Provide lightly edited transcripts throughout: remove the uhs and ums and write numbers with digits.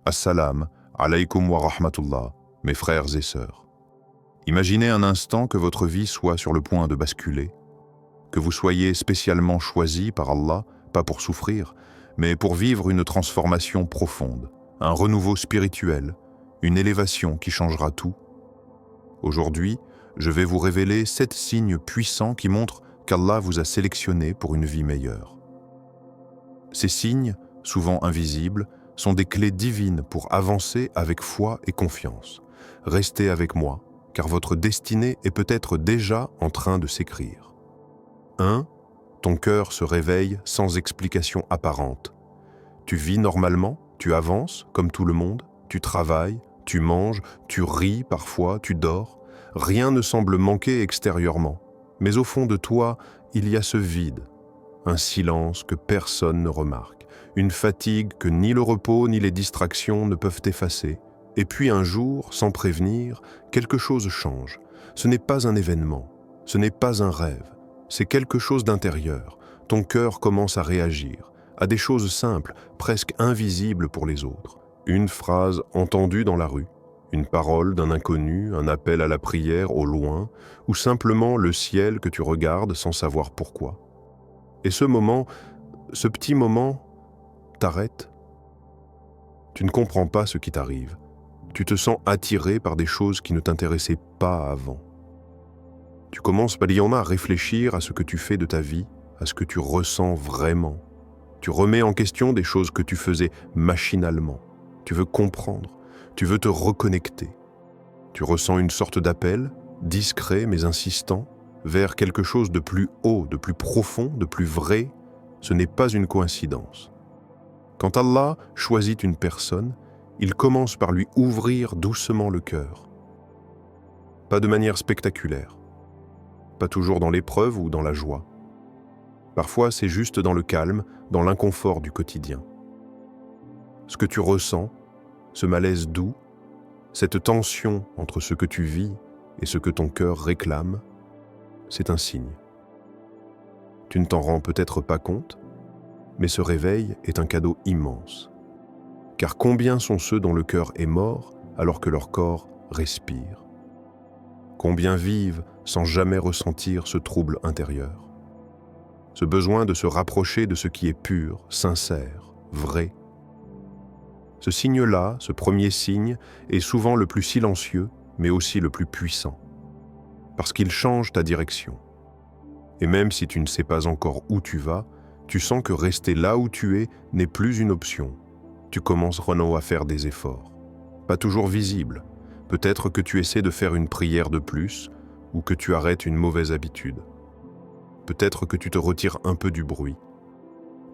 Assalam, alaykum wa rahmatullah, mes frères et sœurs. Imaginez un instant que votre vie soit sur le point de basculer, que vous soyez spécialement choisi par Allah, pas pour souffrir, mais pour vivre une transformation profonde, un renouveau spirituel, une élévation qui changera tout. Aujourd'hui, je vais vous révéler 7 signes puissants qui montrent qu'Allah vous a sélectionné pour une vie meilleure. Ces signes, souvent invisibles, sont des clés divines pour avancer avec foi et confiance. Restez avec moi, car votre destinée est peut-être déjà en train de s'écrire. 1. Ton cœur se réveille sans explication apparente. Tu vis normalement, tu avances comme tout le monde, tu travailles, tu manges, tu ris parfois, tu dors. Rien ne semble manquer extérieurement, mais au fond de toi, il y a ce vide, un silence que personne ne remarque, une fatigue que ni le repos ni les distractions ne peuvent effacer. Et puis un jour, sans prévenir, quelque chose change. Ce n'est pas un événement, ce n'est pas un rêve, c'est quelque chose d'intérieur. Ton cœur commence à réagir, à des choses simples, presque invisibles pour les autres. Une phrase entendue dans la rue, une parole d'un inconnu, un appel à la prière au loin, ou simplement le ciel que tu regardes sans savoir pourquoi. Et ce moment, ce petit moment, t'arrête. Tu ne comprends pas ce qui t'arrive. Tu te sens attiré par des choses qui ne t'intéressaient pas avant. Tu commences à réfléchir à ce que tu fais de ta vie, à ce que tu ressens vraiment. Tu remets en question des choses que tu faisais machinalement. Tu veux comprendre, tu veux te reconnecter. Tu ressens une sorte d'appel, discret mais insistant, vers quelque chose de plus haut, de plus profond, de plus vrai. Ce n'est pas une coïncidence. Quand Allah choisit une personne, il commence par lui ouvrir doucement le cœur. Pas de manière spectaculaire, pas toujours dans l'épreuve ou dans la joie. Parfois, c'est juste dans le calme, dans l'inconfort du quotidien. Ce que tu ressens, ce malaise doux, cette tension entre ce que tu vis et ce que ton cœur réclame, c'est un signe. Tu ne t'en rends peut-être pas compte, mais ce réveil est un cadeau immense. Car combien sont ceux dont le cœur est mort alors que leur corps respire? Combien vivent sans jamais ressentir ce trouble intérieur? Ce besoin de se rapprocher de ce qui est pur, sincère, vrai. Ce signe-là, ce premier signe, est souvent le plus silencieux, mais aussi le plus puissant. Parce qu'il change ta direction. Et même si tu ne sais pas encore où tu vas, tu sens que rester là où tu es n'est plus une option. Tu commences à faire des efforts. Pas toujours visibles. Peut-être que tu essaies de faire une prière de plus ou que tu arrêtes une mauvaise habitude. Peut-être que tu te retires un peu du bruit.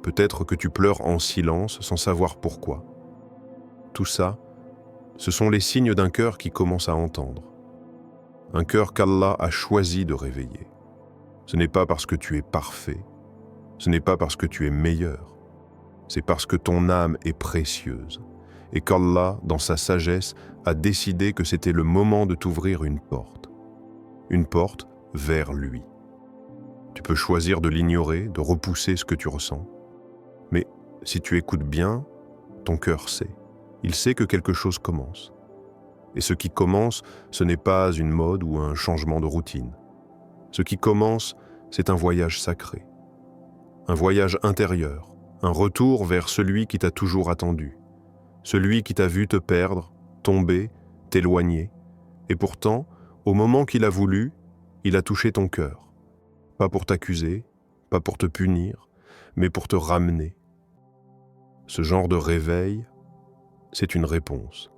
Peut-être que tu pleures en silence sans savoir pourquoi. Tout ça, ce sont les signes d'un cœur qui commence à entendre. Un cœur qu'Allah a choisi de réveiller. Ce n'est pas parce que tu es parfait. Ce n'est pas parce que tu es meilleur. C'est parce que ton âme est précieuse et qu'Allah, dans sa sagesse, a décidé que c'était le moment de t'ouvrir une porte. Une porte vers lui. Tu peux choisir de l'ignorer, de repousser ce que tu ressens. Mais si tu écoutes bien, ton cœur sait. Il sait que quelque chose commence. Et ce qui commence, ce n'est pas une mode ou un changement de routine. Ce qui commence, c'est un voyage sacré. Un voyage intérieur, un retour vers celui qui t'a toujours attendu, celui qui t'a vu te perdre, tomber, t'éloigner. Et pourtant, au moment qu'il a voulu, il a touché ton cœur. Pas pour t'accuser, pas pour te punir, mais pour te ramener. Ce genre de réveil, c'est une réponse.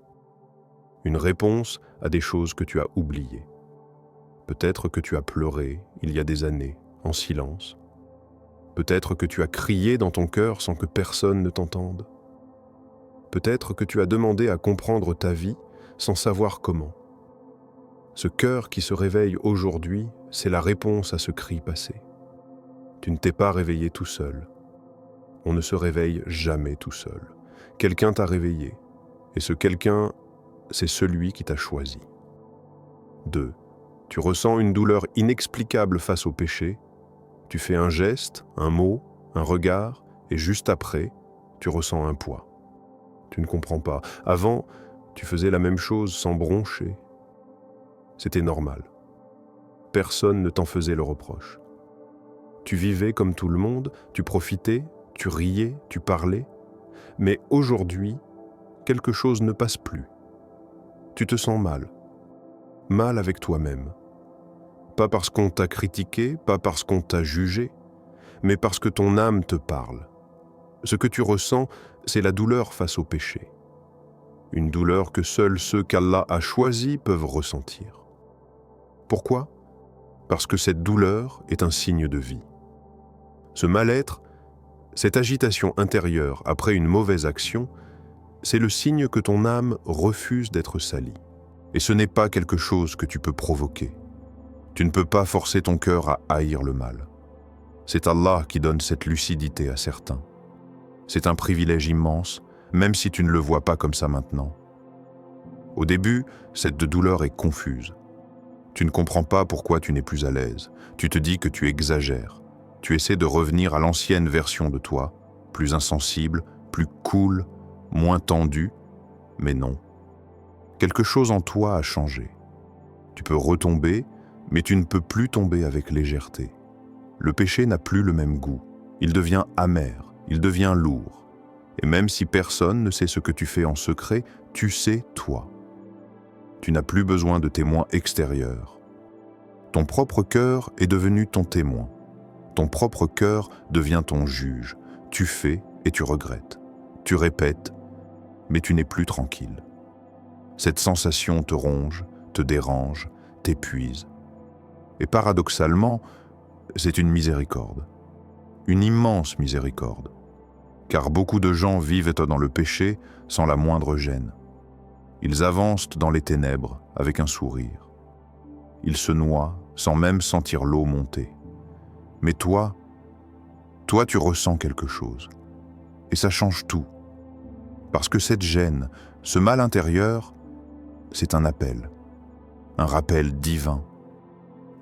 Une réponse à des choses que tu as oubliées. Peut-être que tu as pleuré il y a des années, en silence. Peut-être que tu as crié dans ton cœur sans que personne ne t'entende. Peut-être que tu as demandé à comprendre ta vie sans savoir comment. Ce cœur qui se réveille aujourd'hui, c'est la réponse à ce cri passé. Tu ne t'es pas réveillé tout seul. On ne se réveille jamais tout seul. Quelqu'un t'a réveillé, et ce quelqu'un, c'est celui qui t'a choisi. 2. Tu ressens une douleur inexplicable face au péché. Tu fais un geste, un mot, un regard, et juste après, tu ressens un poids. Tu ne comprends pas. Avant, tu faisais la même chose sans broncher. C'était normal. Personne ne t'en faisait le reproche. Tu vivais comme tout le monde, tu profitais, tu riais, tu parlais. Mais aujourd'hui, quelque chose ne passe plus. Tu te sens mal. Mal avec toi-même. Pas parce qu'on t'a critiqué, pas parce qu'on t'a jugé, mais parce que ton âme te parle. Ce que tu ressens, c'est la douleur face au péché. Une douleur que seuls ceux qu'Allah a choisis peuvent ressentir. Pourquoi ? Parce que cette douleur est un signe de vie. Ce mal-être, cette agitation intérieure après une mauvaise action, c'est le signe que ton âme refuse d'être salie. Et ce n'est pas quelque chose que tu peux provoquer. Tu ne peux pas forcer ton cœur à haïr le mal. C'est Allah qui donne cette lucidité à certains. C'est un privilège immense, même si tu ne le vois pas comme ça maintenant. Au début, cette douleur est confuse. Tu ne comprends pas pourquoi tu n'es plus à l'aise. Tu te dis que tu exagères. Tu essaies de revenir à l'ancienne version de toi, plus insensible, plus cool, moins tendu, mais non. Quelque chose en toi a changé. Tu peux retomber, mais tu ne peux plus tomber avec légèreté. Le péché n'a plus le même goût. Il devient amer, il devient lourd. Et même si personne ne sait ce que tu fais en secret, tu sais toi. Tu n'as plus besoin de témoins extérieurs. Ton propre cœur est devenu ton témoin. Ton propre cœur devient ton juge. Tu fais et tu regrettes. Tu répètes, mais tu n'es plus tranquille. Cette sensation te ronge, te dérange, t'épuise. Et paradoxalement, c'est une miséricorde. Une immense miséricorde. Car beaucoup de gens vivent dans le péché sans la moindre gêne. Ils avancent dans les ténèbres avec un sourire. Ils se noient sans même sentir l'eau monter. Mais toi, tu ressens quelque chose. Et ça change tout. Parce que cette gêne, ce mal intérieur, c'est un appel. Un rappel divin.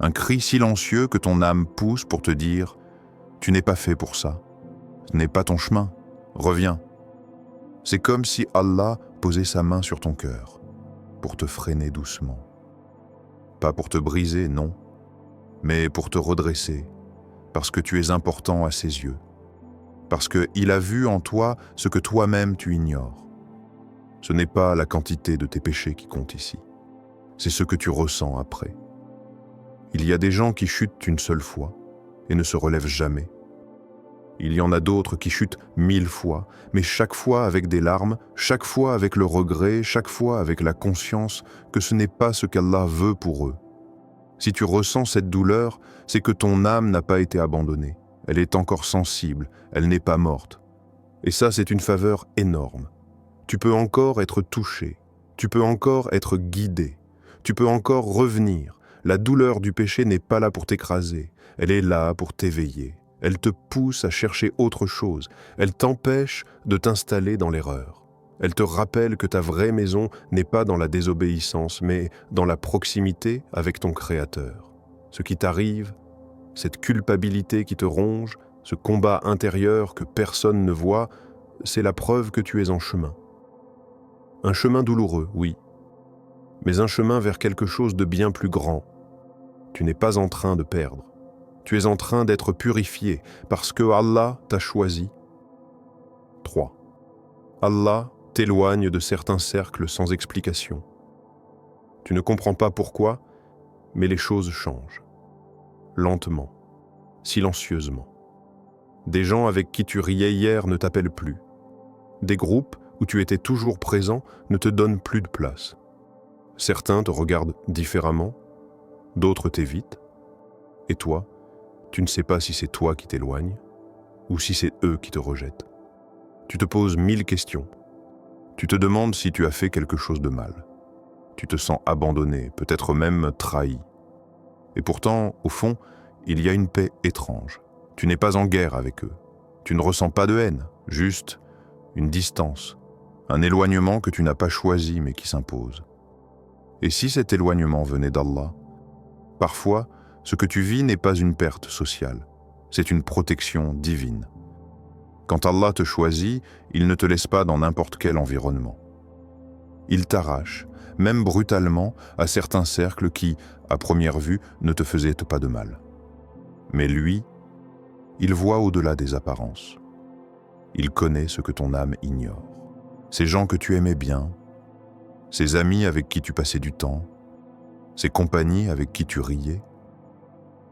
Un cri silencieux que ton âme pousse pour te dire « Tu n'es pas fait pour ça. Ce n'est pas ton chemin. Reviens. » C'est comme si Allah posait sa main sur ton cœur pour te freiner doucement. Pas pour te briser, non, mais pour te redresser, parce que tu es important à ses yeux, parce qu'il a vu en toi ce que toi-même tu ignores. Ce n'est pas la quantité de tes péchés qui compte ici, c'est ce que tu ressens après. Il y a des gens qui chutent une seule fois et ne se relèvent jamais. Il y en a d'autres qui chutent 1000 fois, mais chaque fois avec des larmes, chaque fois avec le regret, chaque fois avec la conscience que ce n'est pas ce qu'Allah veut pour eux. Si tu ressens cette douleur, c'est que ton âme n'a pas été abandonnée. Elle est encore sensible, elle n'est pas morte. Et ça, c'est une faveur énorme. Tu peux encore être touché, tu peux encore être guidé, tu peux encore revenir. La douleur du péché n'est pas là pour t'écraser, elle est là pour t'éveiller. Elle te pousse à chercher autre chose. Elle t'empêche de t'installer dans l'erreur. Elle te rappelle que ta vraie maison n'est pas dans la désobéissance, mais dans la proximité avec ton Créateur. Ce qui t'arrive, cette culpabilité qui te ronge, ce combat intérieur que personne ne voit, c'est la preuve que tu es en chemin. Un chemin douloureux, oui, mais un chemin vers quelque chose de bien plus grand. Tu n'es pas en train de perdre. Tu es en train d'être purifié parce que Allah t'a choisi. 3. Allah t'éloigne de certains cercles sans explication. Tu ne comprends pas pourquoi, mais les choses changent. Lentement, silencieusement. Des gens avec qui tu riais hier ne t'appellent plus. Des groupes où tu étais toujours présent ne te donnent plus de place. Certains te regardent différemment, d'autres t'évitent. Et toi, tu ne sais pas si c'est toi qui t'éloignes ou si c'est eux qui te rejettent. Tu te poses 1000 questions. Tu te demandes si tu as fait quelque chose de mal. Tu te sens abandonné, peut-être même trahi. Et pourtant, au fond, il y a une paix étrange. Tu n'es pas en guerre avec eux. Tu ne ressens pas de haine, juste une distance, un éloignement que tu n'as pas choisi mais qui s'impose. Et si cet éloignement venait d'Allah, parfois, ce que tu vis n'est pas une perte sociale, c'est une protection divine. Quand Allah te choisit, il ne te laisse pas dans n'importe quel environnement. Il t'arrache, même brutalement, à certains cercles qui, à première vue, ne te faisaient pas de mal. Mais lui, il voit au-delà des apparences. Il connaît ce que ton âme ignore. Ces gens que tu aimais bien, ces amis avec qui tu passais du temps, ces compagnies avec qui tu riais.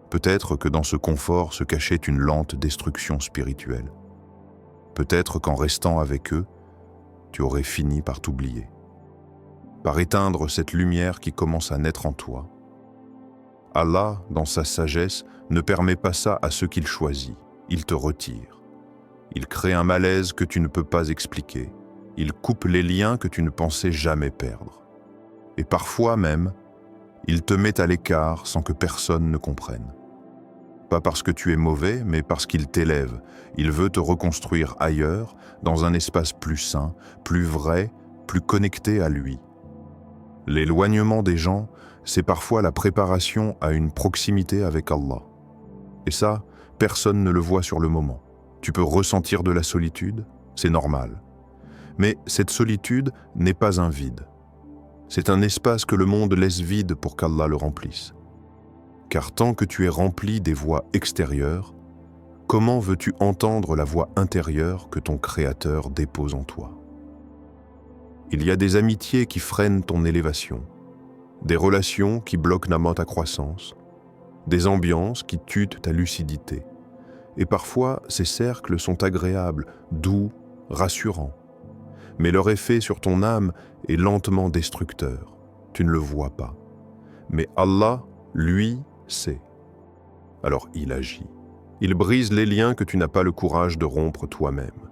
Peut-être que dans ce confort se cachait une lente destruction spirituelle. Peut-être qu'en restant avec eux, tu aurais fini par t'oublier, par éteindre cette lumière qui commence à naître en toi. Allah, dans sa sagesse, ne permet pas ça à ceux qu'il choisit. Il te retire. Il crée un malaise que tu ne peux pas expliquer. Il coupe les liens que tu ne pensais jamais perdre. Et parfois même, il te met à l'écart sans que personne ne comprenne. Pas parce que tu es mauvais, mais parce qu'il t'élève. Il veut te reconstruire ailleurs, dans un espace plus sain, plus vrai, plus connecté à lui. L'éloignement des gens, c'est parfois la préparation à une proximité avec Allah. Et ça, personne ne le voit sur le moment. Tu peux ressentir de la solitude, c'est normal. Mais cette solitude n'est pas un vide. C'est un espace que le monde laisse vide pour qu'Allah le remplisse. Car tant que tu es rempli des voix extérieures, comment veux-tu entendre la voix intérieure que ton Créateur dépose en toi? Il y a des amitiés qui freinent ton élévation, des relations qui bloquent ta croissance, des ambiances qui tuent ta lucidité. Et parfois, ces cercles sont agréables, doux, rassurants. Mais leur effet sur ton âme est lentement destructeur. Tu ne le vois pas. Mais Allah, lui, sait. Alors il agit. Il brise les liens que tu n'as pas le courage de rompre toi-même.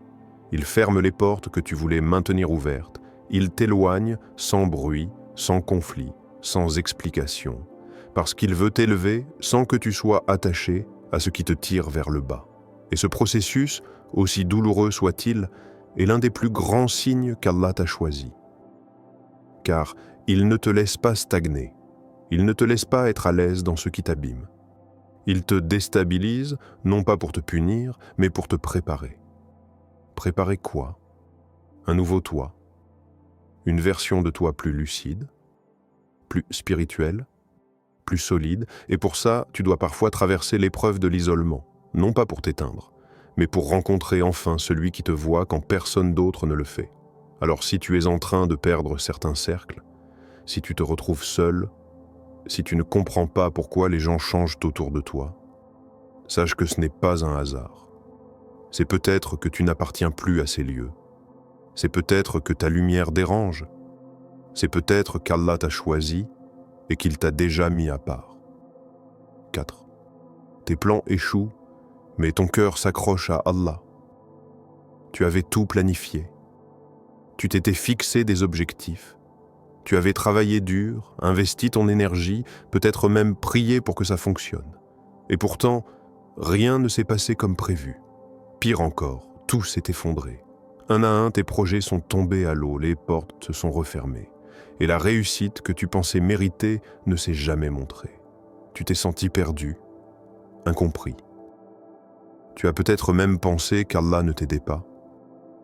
Il ferme les portes que tu voulais maintenir ouvertes. Il t'éloigne sans bruit, sans conflit, sans explication, parce qu'il veut t'élever sans que tu sois attaché à ce qui te tire vers le bas. Et ce processus, aussi douloureux soit-il, est l'un des plus grands signes qu'Allah t'a choisi. Car il ne te laisse pas stagner, il ne te laisse pas être à l'aise dans ce qui t'abîme. Il te déstabilise, non pas pour te punir, mais pour te préparer. Préparer quoi? Un nouveau toi, une version de toi plus lucide, plus spirituelle, plus solide, et pour ça, tu dois parfois traverser l'épreuve de l'isolement, non pas pour t'éteindre, mais pour rencontrer enfin celui qui te voit quand personne d'autre ne le fait. Alors si tu es en train de perdre certains cercles, si tu te retrouves seul, si tu ne comprends pas pourquoi les gens changent autour de toi, sache que ce n'est pas un hasard. C'est peut-être que tu n'appartiens plus à ces lieux. C'est peut-être que ta lumière dérange. C'est peut-être qu'Allah t'a choisi et qu'il t'a déjà mis à part. 4. Tes plans échouent, mais ton cœur s'accroche à Allah. Tu avais tout planifié. Tu t'étais fixé des objectifs. Tu avais travaillé dur, investi ton énergie, peut-être même prié pour que ça fonctionne. Et pourtant, rien ne s'est passé comme prévu. Pire encore, tout s'est effondré. Un à un, tes projets sont tombés à l'eau, les portes se sont refermées. Et la réussite que tu pensais mériter ne s'est jamais montrée. Tu t'es senti perdu, incompris. Tu as peut-être même pensé qu'Allah ne t'aidait pas.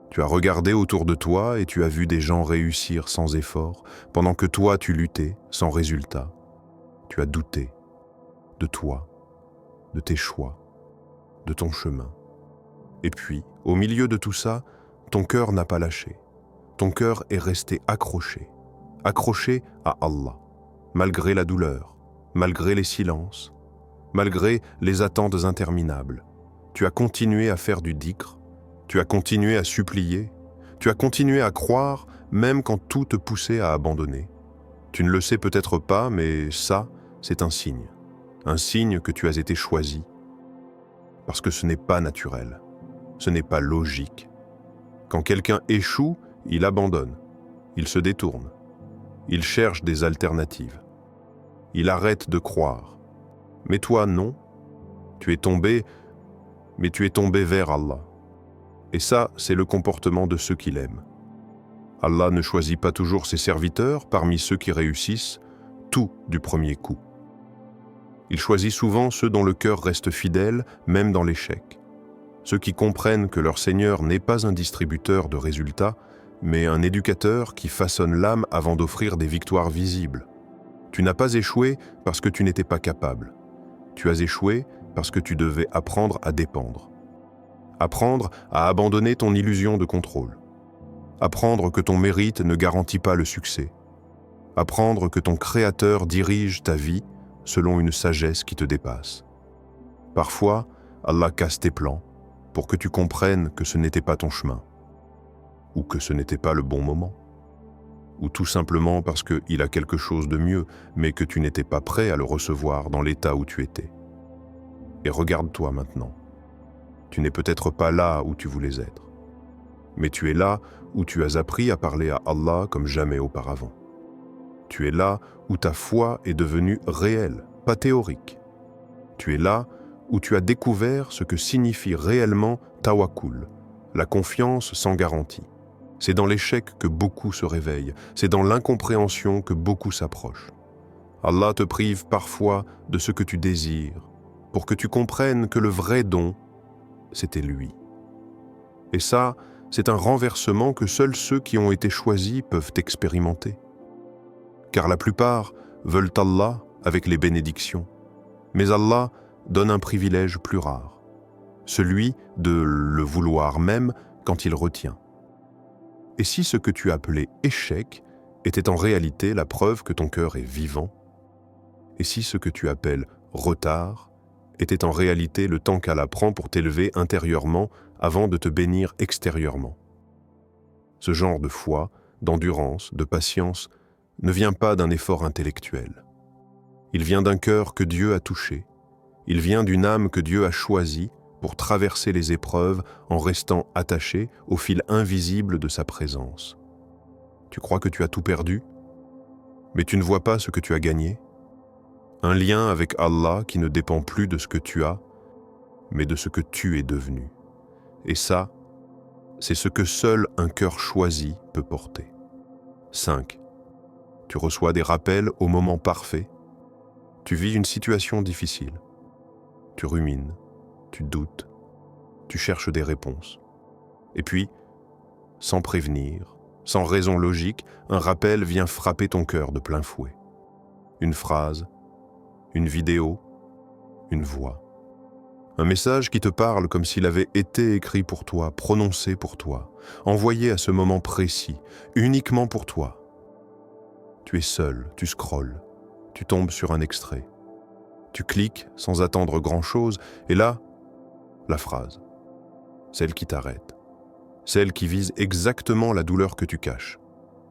Tu as regardé autour de toi et tu as vu des gens réussir sans effort, pendant que toi tu luttais sans résultat. Tu as douté de toi, de tes choix, de ton chemin. Et puis, au milieu de tout ça, ton cœur n'a pas lâché. Ton cœur est resté accroché à Allah, malgré la douleur, malgré les silences, malgré les attentes interminables. Tu as continué à faire du dhikr, tu as continué à supplier, tu as continué à croire même quand tout te poussait à abandonner. Tu ne le sais peut-être pas, mais ça, c'est un signe que tu as été choisi. Parce que ce n'est pas naturel, ce n'est pas logique. Quand quelqu'un échoue, il abandonne, il se détourne, il cherche des alternatives, il arrête de croire. Mais toi, non, tu es tombé, mais tu es tombé vers Allah. Et ça, c'est le comportement de ceux qu'il aime. Allah ne choisit pas toujours ses serviteurs parmi ceux qui réussissent tout du premier coup. Il choisit souvent ceux dont le cœur reste fidèle, même dans l'échec. ceux qui comprennent que leur Seigneur n'est pas un distributeur de résultats, mais un éducateur qui façonne l'âme avant d'offrir des victoires visibles. Tu n'as pas échoué parce que tu n'étais pas capable. Tu as échoué parce que tu devais apprendre à dépendre. Apprendre à abandonner ton illusion de contrôle. Apprendre que ton mérite ne garantit pas le succès. Apprendre que ton Créateur dirige ta vie selon une sagesse qui te dépasse. Parfois, Allah casse tes plans pour que tu comprennes que ce n'était pas ton chemin, ou que ce n'était pas le bon moment, ou tout simplement parce qu'il a quelque chose de mieux, mais que tu n'étais pas prêt à le recevoir dans l'état où tu étais. Et regarde-toi maintenant. Tu n'es peut-être pas là où tu voulais être, mais tu es là où tu as appris à parler à Allah comme jamais auparavant. Tu es là où ta foi est devenue réelle, pas théorique. Tu es là où tu as découvert ce que signifie réellement tawakkul, la confiance sans garantie. C'est dans l'échec que beaucoup se réveillent, c'est dans l'incompréhension que beaucoup s'approchent. Allah te prive parfois de ce que tu désires, pour que tu comprennes que le vrai don, c'était lui. Et ça, c'est un renversement que seuls ceux qui ont été choisis peuvent expérimenter. Car la plupart veulent Allah avec les bénédictions, mais Allah donne un privilège plus rare, celui de le vouloir même quand il retient. Et si ce que tu appelais échec était en réalité la preuve que ton cœur est vivant? Et si ce que tu appelles retard était en réalité le temps qu'Allah prend pour t'élever intérieurement avant de te bénir extérieurement? Ce genre de foi, d'endurance, de patience ne vient pas d'un effort intellectuel. Il vient d'un cœur que Dieu a touché. Il vient d'une âme que Dieu a choisie pour traverser les épreuves en restant attaché au fil invisible de sa présence. Tu crois que tu as tout perdu, mais tu ne vois pas ce que tu as gagné? Un lien avec Allah qui ne dépend plus de ce que tu as, mais de ce que tu es devenu. Et ça, c'est ce que seul un cœur choisi peut porter. 5. Tu reçois des rappels au moment parfait. Tu vis une situation difficile. Tu rumines, tu doutes, tu cherches des réponses. Et puis, sans prévenir, sans raison logique, un rappel vient frapper ton cœur de plein fouet. Une phrase, une vidéo, une voix. Un message qui te parle comme s'il avait été écrit pour toi, prononcé pour toi, envoyé à ce moment précis, uniquement pour toi. Tu es seul, tu scrolles, tu tombes sur un extrait. Tu cliques sans attendre grand-chose, et là, la phrase. Celle qui t'arrête. Celle qui vise exactement la douleur que tu caches.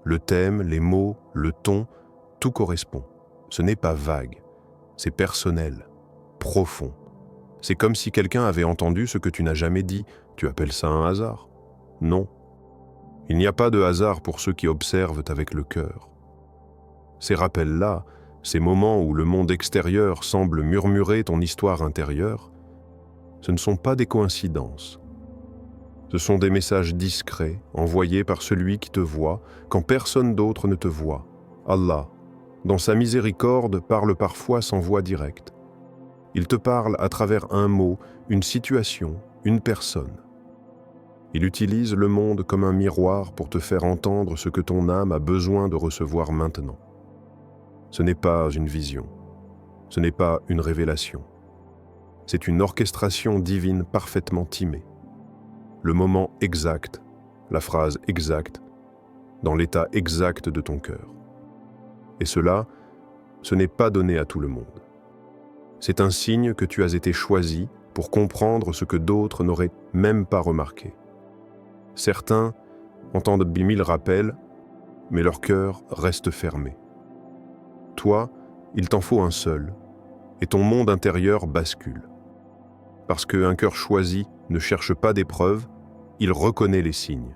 Le thème, les mots, le ton, tout correspond. Ce n'est pas vague, c'est personnel, profond. C'est comme si quelqu'un avait entendu ce que tu n'as jamais dit. Tu appelles ça un hasard? Non. Il n'y a pas de hasard pour ceux qui observent avec le cœur. Ces rappels-là, ces moments où le monde extérieur semble murmurer ton histoire intérieure, ce ne sont pas des coïncidences. Ce sont des messages discrets envoyés par celui qui te voit quand personne d'autre ne te voit. Allah, dans sa miséricorde, parle parfois sans voix directe. Il te parle à travers un mot, une situation, une personne. Il utilise le monde comme un miroir pour te faire entendre ce que ton âme a besoin de recevoir maintenant. Ce n'est pas une vision, ce n'est pas une révélation. C'est une orchestration divine parfaitement timée. Le moment exact, la phrase exacte, dans l'état exact de ton cœur. Et cela, ce n'est pas donné à tout le monde. C'est un signe que tu as été choisi pour comprendre ce que d'autres n'auraient même pas remarqué. Certains entendent 1000 rappels, mais leur cœur reste fermé. Toi, il t'en faut un seul, et ton monde intérieur bascule. Parce qu'un cœur choisi ne cherche pas d'épreuves, il reconnaît les signes.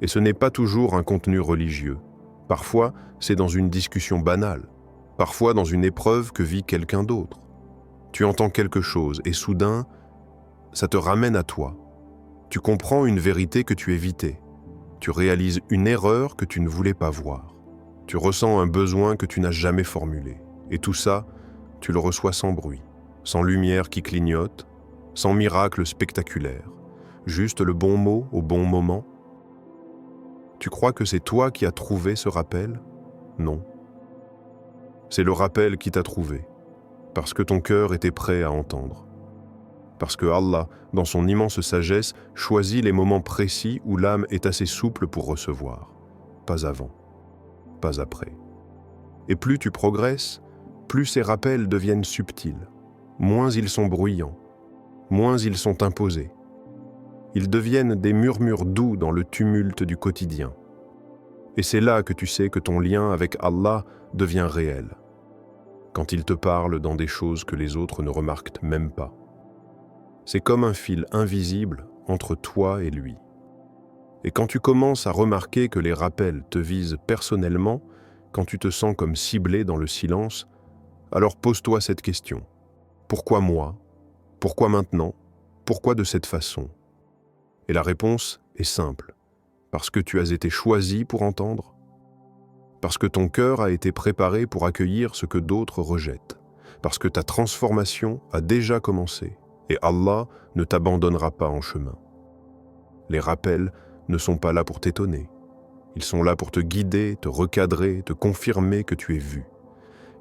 Et ce n'est pas toujours un contenu religieux. Parfois, c'est dans une discussion banale. Parfois dans une épreuve que vit quelqu'un d'autre. Tu entends quelque chose et soudain, ça te ramène à toi. Tu comprends une vérité que tu évitais. Tu réalises une erreur que tu ne voulais pas voir. Tu ressens un besoin que tu n'as jamais formulé. Et tout ça, tu le reçois sans bruit, sans lumière qui clignote, sans miracle spectaculaire, juste le bon mot au bon moment. Tu crois que c'est toi qui as trouvé ce rappel? Non. C'est le rappel qui t'a trouvé, parce que ton cœur était prêt à entendre. Parce que Allah, dans son immense sagesse, choisit les moments précis où l'âme est assez souple pour recevoir. Pas avant, pas après. Et plus tu progresses, plus ces rappels deviennent subtils, moins ils sont bruyants, moins ils sont imposés. Ils deviennent des murmures doux dans le tumulte du quotidien. Et c'est là que tu sais que ton lien avec Allah devient réel, quand il te parle dans des choses que les autres ne remarquent même pas. C'est comme un fil invisible entre toi et lui. Et quand tu commences à remarquer que les rappels te visent personnellement, quand tu te sens comme ciblé dans le silence, alors pose-toi cette question. Pourquoi moi? Pourquoi maintenant? Pourquoi de cette façon? Et la réponse est simple. Parce que tu as été choisi pour entendre. Parce que ton cœur a été préparé pour accueillir ce que d'autres rejettent. Parce que ta transformation a déjà commencé. Et Allah ne t'abandonnera pas en chemin. Les rappels ne sont pas là pour t'étonner. Ils sont là pour te guider, te recadrer, te confirmer que tu es vu.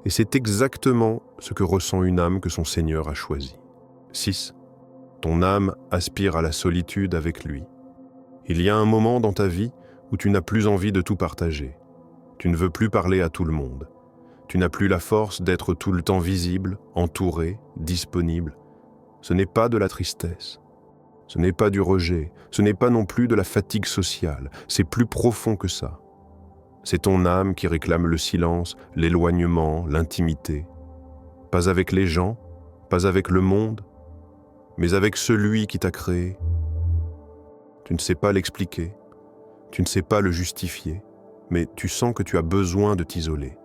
Et c'est exactement ce que ressent une âme que son Seigneur a choisie. 6. Ton âme aspire à la solitude avec lui. Il y a un moment dans ta vie où tu n'as plus envie de tout partager. Tu ne veux plus parler à tout le monde. Tu n'as plus la force d'être tout le temps visible, entouré, disponible. Ce n'est pas de la tristesse, ce n'est pas du rejet, ce n'est pas non plus de la fatigue sociale, c'est plus profond que ça. C'est ton âme qui réclame le silence, l'éloignement, l'intimité. Pas avec les gens, pas avec le monde, mais avec celui qui t'a créé. Tu ne sais pas l'expliquer, tu ne sais pas le justifier, mais tu sens que tu as besoin de t'isoler.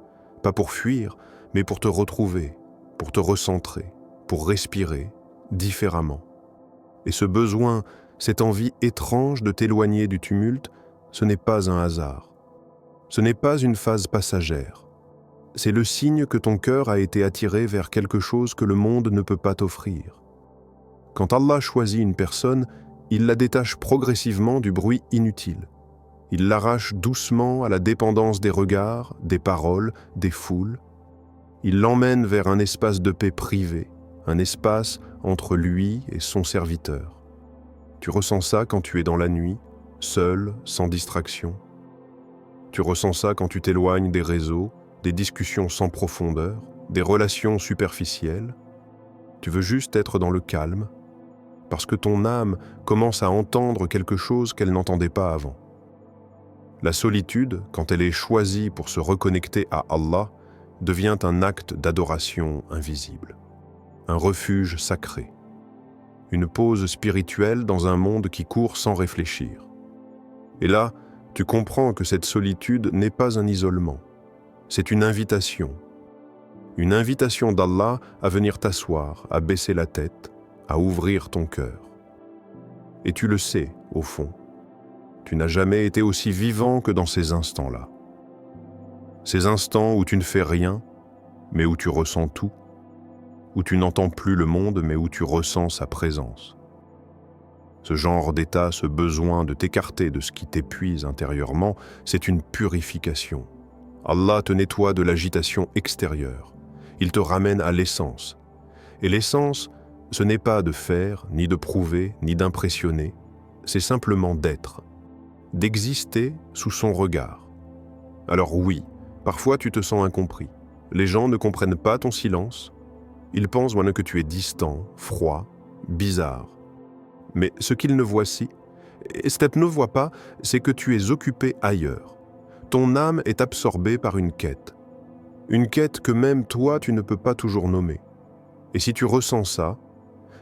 Pas pour fuir, mais pour te retrouver, pour te recentrer, pour respirer, différemment. Et ce besoin, cette envie étrange de t'éloigner du tumulte, ce n'est pas un hasard. Ce n'est pas une phase passagère. C'est le signe que ton cœur a été attiré vers quelque chose que le monde ne peut pas t'offrir. Quand Allah choisit une personne, il la détache progressivement du bruit inutile. Il l'arrache doucement à la dépendance des regards, des paroles, des foules. Il l'emmène vers un espace de paix privé, un espace entre lui et son serviteur. Tu ressens ça quand tu es dans la nuit, seul, sans distraction. Tu ressens ça quand tu t'éloignes des réseaux, des discussions sans profondeur, des relations superficielles. Tu veux juste être dans le calme, parce que ton âme commence à entendre quelque chose qu'elle n'entendait pas avant. La solitude, quand elle est choisie pour se reconnecter à Allah, devient un acte d'adoration invisible. Un refuge sacré, une pause spirituelle dans un monde qui court sans réfléchir. Et là, tu comprends que cette solitude n'est pas un isolement, c'est une invitation d'Allah à venir t'asseoir, à baisser la tête, à ouvrir ton cœur. Et tu le sais, au fond, tu n'as jamais été aussi vivant que dans ces instants-là. Ces instants où tu ne fais rien, mais où tu ressens tout, où tu n'entends plus le monde, mais où tu ressens sa présence. Ce genre d'état, ce besoin de t'écarter de ce qui t'épuise intérieurement, c'est une purification. Allah te nettoie de l'agitation extérieure. Il te ramène à l'essence. Et l'essence, ce n'est pas de faire, ni de prouver, ni d'impressionner. C'est simplement d'être, d'exister sous son regard. Alors oui, parfois tu te sens incompris. Les gens ne comprennent pas ton silence. Ils pensent que tu es distant, froid, bizarre. Mais ce qu'ils ne voient ne voient pas, c'est que tu es occupé ailleurs. Ton âme est absorbée par une quête que même toi tu ne peux pas toujours nommer. Et si tu ressens ça,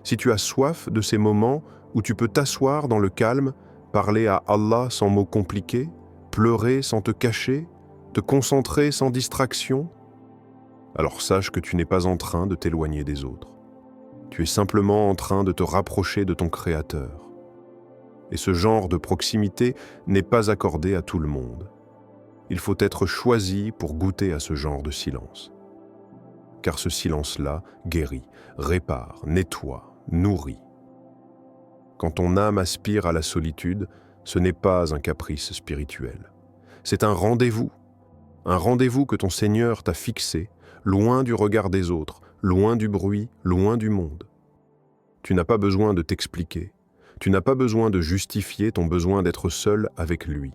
si tu as soif de ces moments où tu peux t'asseoir dans le calme, parler à Allah sans mots compliqués, pleurer sans te cacher, te concentrer sans distraction, alors sache que tu n'es pas en train de t'éloigner des autres. Tu es simplement en train de te rapprocher de ton Créateur. Et ce genre de proximité n'est pas accordé à tout le monde. Il faut être choisi pour goûter à ce genre de silence. Car ce silence-là guérit, répare, nettoie, nourrit. Quand ton âme aspire à la solitude, ce n'est pas un caprice spirituel. C'est un rendez-vous que ton Seigneur t'a fixé, loin du regard des autres, loin du bruit, loin du monde. Tu n'as pas besoin de t'expliquer, tu n'as pas besoin de justifier ton besoin d'être seul avec lui,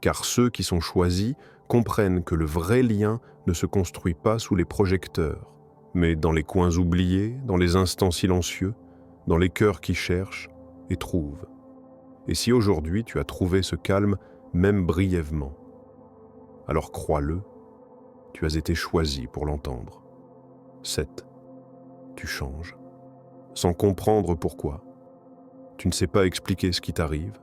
car ceux qui sont choisis comprennent que le vrai lien ne se construit pas sous les projecteurs, mais dans les coins oubliés, dans les instants silencieux, dans les cœurs qui cherchent et trouvent. Et si aujourd'hui tu as trouvé ce calme, même brièvement, alors crois-le, tu as été choisi pour l'entendre. 7. Tu changes, sans comprendre pourquoi. Tu ne sais pas expliquer ce qui t'arrive,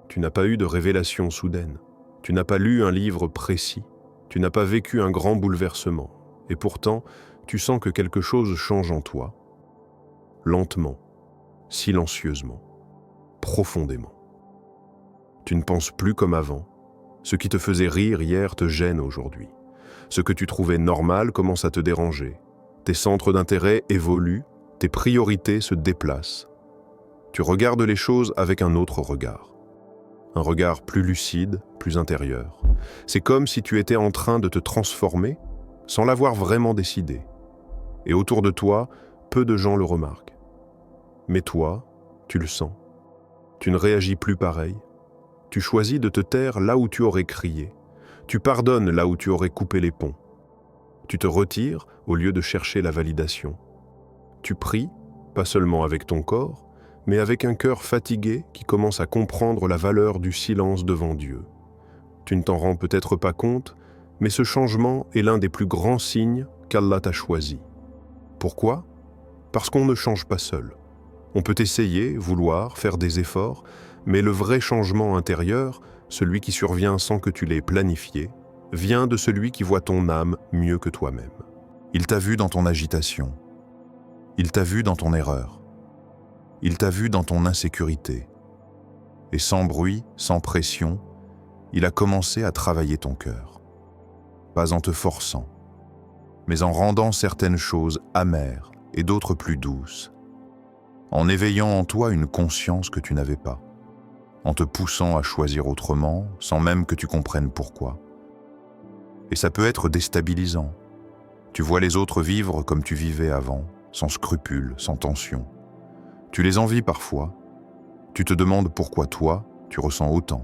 tu n'as pas eu de révélation soudaine, tu n'as pas lu un livre précis, tu n'as pas vécu un grand bouleversement, et pourtant, tu sens que quelque chose change en toi, lentement, silencieusement, profondément. Tu ne penses plus comme avant. Ce qui te faisait rire hier te gêne aujourd'hui. Ce que tu trouvais normal commence à te déranger. Tes centres d'intérêt évoluent, tes priorités se déplacent. Tu regardes les choses avec un autre regard. Un regard plus lucide, plus intérieur. C'est comme si tu étais en train de te transformer sans l'avoir vraiment décidé. Et autour de toi, peu de gens le remarquent. Mais toi, tu le sens. Tu ne réagis plus pareil. Tu choisis de te taire là où tu aurais crié. Tu pardonnes là où tu aurais coupé les ponts. Tu te retires au lieu de chercher la validation. Tu pries, pas seulement avec ton corps, mais avec un cœur fatigué qui commence à comprendre la valeur du silence devant Dieu. Tu ne t'en rends peut-être pas compte, mais ce changement est l'un des plus grands signes qu'Allah t'a choisi. Pourquoi ? Parce qu'on ne change pas seul. On peut essayer, vouloir, faire des efforts, mais le vrai changement intérieur, celui qui survient sans que tu l'aies planifié, vient de celui qui voit ton âme mieux que toi-même. Il t'a vu dans ton agitation. Il t'a vu dans ton erreur. Il t'a vu dans ton insécurité. Et sans bruit, sans pression, il a commencé à travailler ton cœur. Pas en te forçant, mais en rendant certaines choses amères et d'autres plus douces. En éveillant en toi une conscience que tu n'avais pas. En te poussant à choisir autrement, sans même que tu comprennes pourquoi. Et ça peut être déstabilisant. Tu vois les autres vivre comme tu vivais avant, sans scrupules, sans tension. Tu les envies parfois. Tu te demandes pourquoi toi, tu ressens autant.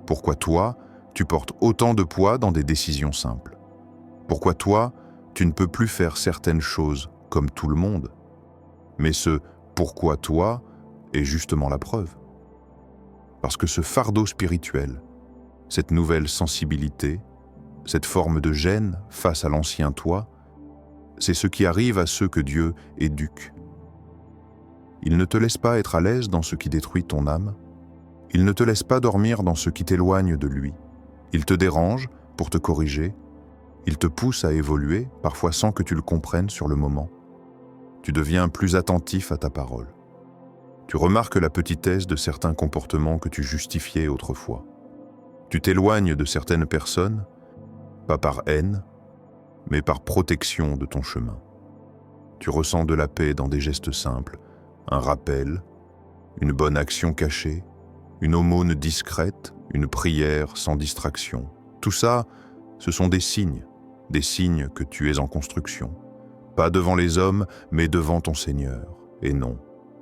Pourquoi toi, tu portes autant de poids dans des décisions simples. Pourquoi toi, tu ne peux plus faire certaines choses comme tout le monde. Mais ce « pourquoi toi » est justement la preuve. Parce que ce fardeau spirituel, cette nouvelle sensibilité, cette forme de gêne face à l'ancien toi, c'est ce qui arrive à ceux que Dieu éduque. Il ne te laisse pas être à l'aise dans ce qui détruit ton âme. Il ne te laisse pas dormir dans ce qui t'éloigne de lui. Il te dérange pour te corriger. Il te pousse à évoluer, parfois sans que tu le comprennes sur le moment. Tu deviens plus attentif à ta parole. Tu remarques la petitesse de certains comportements que tu justifiais autrefois. Tu t'éloignes de certaines personnes, pas par haine, mais par protection de ton chemin. Tu ressens de la paix dans des gestes simples, un rappel, une bonne action cachée, une aumône discrète, une prière sans distraction. Tout ça, ce sont des signes que tu es en construction. Pas devant les hommes, mais devant ton Seigneur. Et non,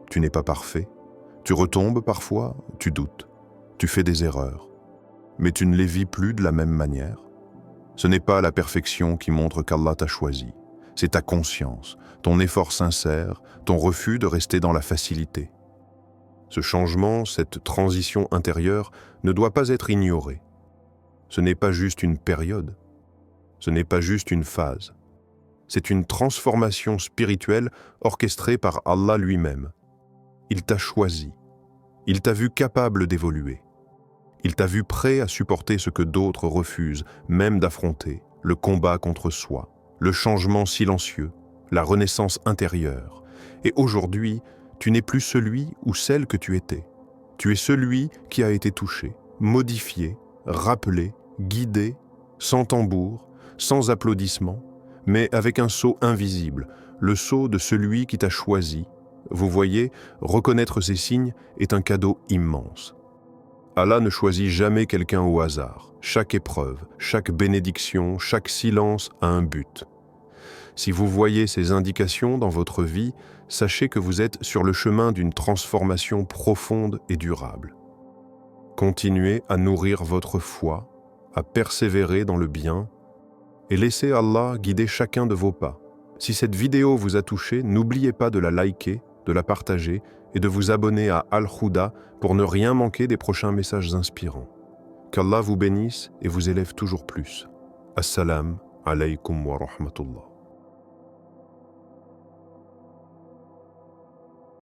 tu n'es pas parfait. Tu retombes parfois, tu doutes, tu fais des erreurs. Mais tu ne les vis plus de la même manière. Ce n'est pas la perfection qui montre qu'Allah t'a choisi. C'est ta conscience, ton effort sincère, ton refus de rester dans la facilité. Ce changement, cette transition intérieure, ne doit pas être ignoré. Ce n'est pas juste une période. Ce n'est pas juste une phase. C'est une transformation spirituelle orchestrée par Allah lui-même. Il t'a choisi. Il t'a vu capable d'évoluer. Il t'a vu prêt à supporter ce que d'autres refusent, même d'affronter, le combat contre soi, le changement silencieux, la renaissance intérieure. Et aujourd'hui, tu n'es plus celui ou celle que tu étais. Tu es celui qui a été touché, modifié, rappelé, guidé, sans tambour, sans applaudissements, mais avec un sceau invisible, le sceau de celui qui t'a choisi, Vous voyez, reconnaître ces signes est un cadeau immense. Allah ne choisit jamais quelqu'un au hasard. Chaque épreuve, chaque bénédiction, chaque silence a un but. Si vous voyez ces indications dans votre vie, sachez que vous êtes sur le chemin d'une transformation profonde et durable. Continuez à nourrir votre foi, à persévérer dans le bien et laissez Allah guider chacun de vos pas. Si cette vidéo vous a touché, n'oubliez pas de la liker, de la partager et de vous abonner à Al-Huda pour ne rien manquer des prochains messages inspirants. Qu'Allah vous bénisse et vous élève toujours plus. Assalamu alaykum wa rahmatullah.